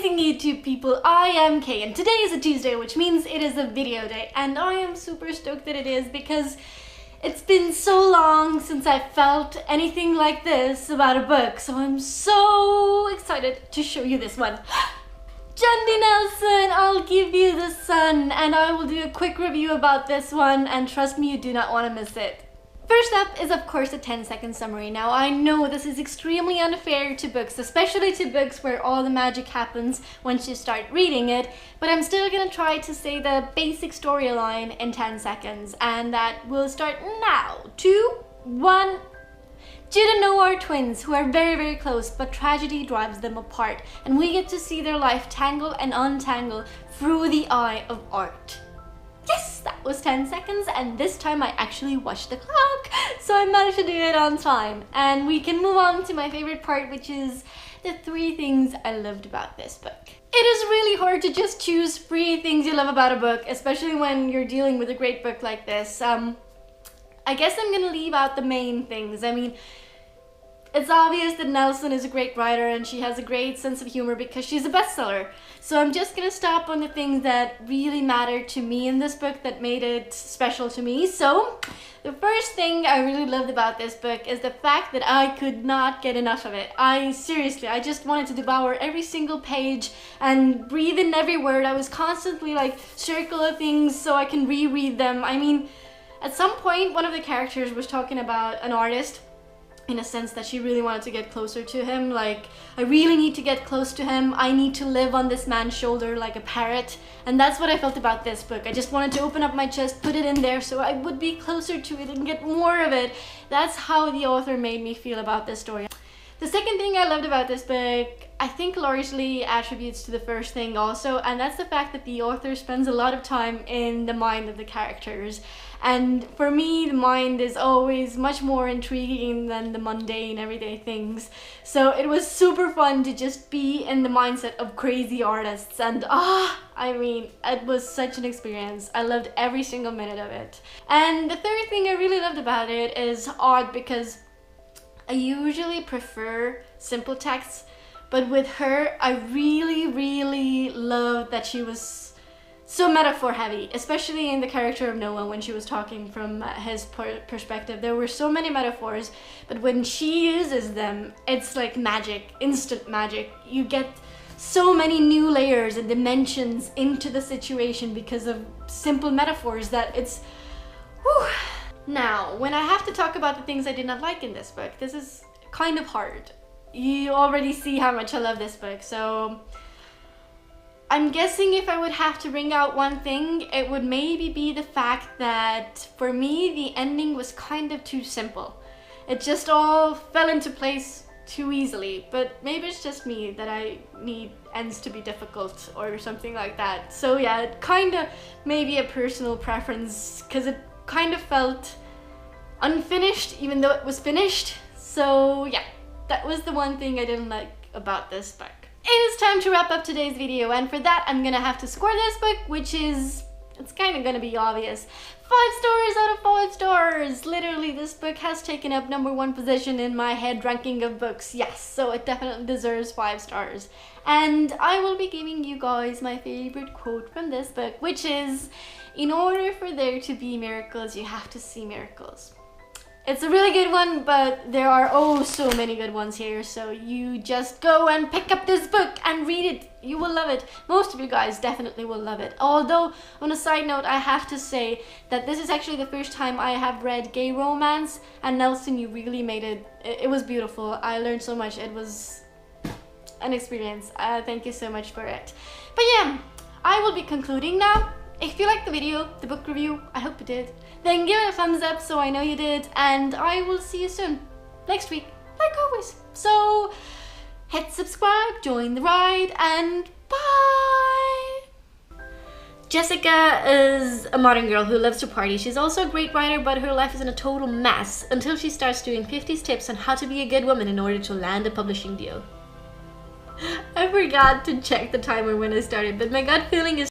amazing YouTube people, I am Kay and today is a Tuesday, which means it is a video day, and I am super stoked that it is because it's been so long since I felt anything like this about a book, so I'm so excited to show you this one. Jandy Nelson, I'll Give You the Sun, and I will do a quick review about this one, and trust me, you do not want to miss it. First up is of course a 10-second summary. Now I know this is extremely unfair to books, especially to books where all the magic happens once you start reading it, but I'm still gonna try to say the basic storyline in 10 seconds, and that will start now. 2, 1. Jude and Noah are twins who are very close, but tragedy drives them apart, and we get to see their life tangle and untangle through the eye of art. Yes, that was 10 seconds, and this time I actually watched the clock, so I managed to do it on time. And we can move on to my favorite part, which is the 3 things I loved about this book. It is really hard to just choose 3 things you love about a book, especially when you're dealing with a great book like this. I guess I'm gonna leave out the main things. I mean, it's obvious that Nelson is a great writer and she has a great sense of humor because she's a bestseller. So I'm just gonna stop on the things that really mattered to me in this book, that made it special to me. So the first thing I really loved about this book is the fact that I could not get enough of it. I just wanted to devour every single page and breathe in every word. I was constantly like circling things so I can reread them. I mean, at some point one of the characters was talking about an artist, in a sense that she really wanted to get closer to him. Like, I really need to get close to him. I need to live on this man's shoulder like a parrot. And that's what I felt about this book. I just wanted to open up my chest, put it in there so I would be closer to it and get more of it. That's how the author made me feel about this story. The second thing I loved about this book, I think largely attributes to the first thing also, and that's the fact that the author spends a lot of time in the mind of the characters. And for me, the mind is always much more intriguing than the mundane everyday things. So it was super fun to just be in the mindset of crazy artists, and I mean, it was such an experience. I loved every single minute of it. And the third thing I really loved about it is art, because I usually prefer simple texts, but with her, I really loved that she was so metaphor heavy, especially in the character of Noah when she was talking from his perspective. There were so many metaphors, but when she uses them, it's like magic, instant magic. You get so many new layers and dimensions into the situation because of simple metaphors that it's whew. Now, when I have to talk about the things I did not like in this book, this is kind of hard. You already see how much I love this book, so I'm guessing if I would have to bring out one thing, it would maybe be the fact that for me, the ending was kind of too simple. It just all fell into place too easily, but maybe it's just me that I need ends to be difficult or something like that. So yeah, it kind of maybe a personal preference, because it kind of felt unfinished even though it was finished. So yeah, that was the one thing I didn't like about this book. It is time to wrap up today's video, and for that I'm gonna have to score this book, which is, it's kind of gonna be obvious. 5 stars out of 5 stars! Literally, this book has taken up #1 position in my head ranking of books. Yes, so it definitely deserves 5 stars. And I will be giving you guys my favorite quote from this book, which is, in order for there to be miracles, you have to see miracles. It's a really good one, but there are oh so many good ones here, so you just go and pick up this book and read it. You will love it. Most of you guys definitely will love it. Although, on a side note, I have to say that this is actually the first time I have read gay romance, and Nelson, you really made it. It was beautiful. I learned so much. It was an experience. Thank you so much for it. But yeah, I will be concluding now. If you liked the video, the book review, I hope you did, then give it a thumbs up so I know you did, and I will see you soon, next week, like always. So hit subscribe, join the ride, and bye! Jessica is a modern girl who loves to party. She's also a great writer, but her life is in a total mess until she starts doing 50 tips on how to be a good woman in order to land a publishing deal. I forgot to check the timer when I started, but my gut feeling is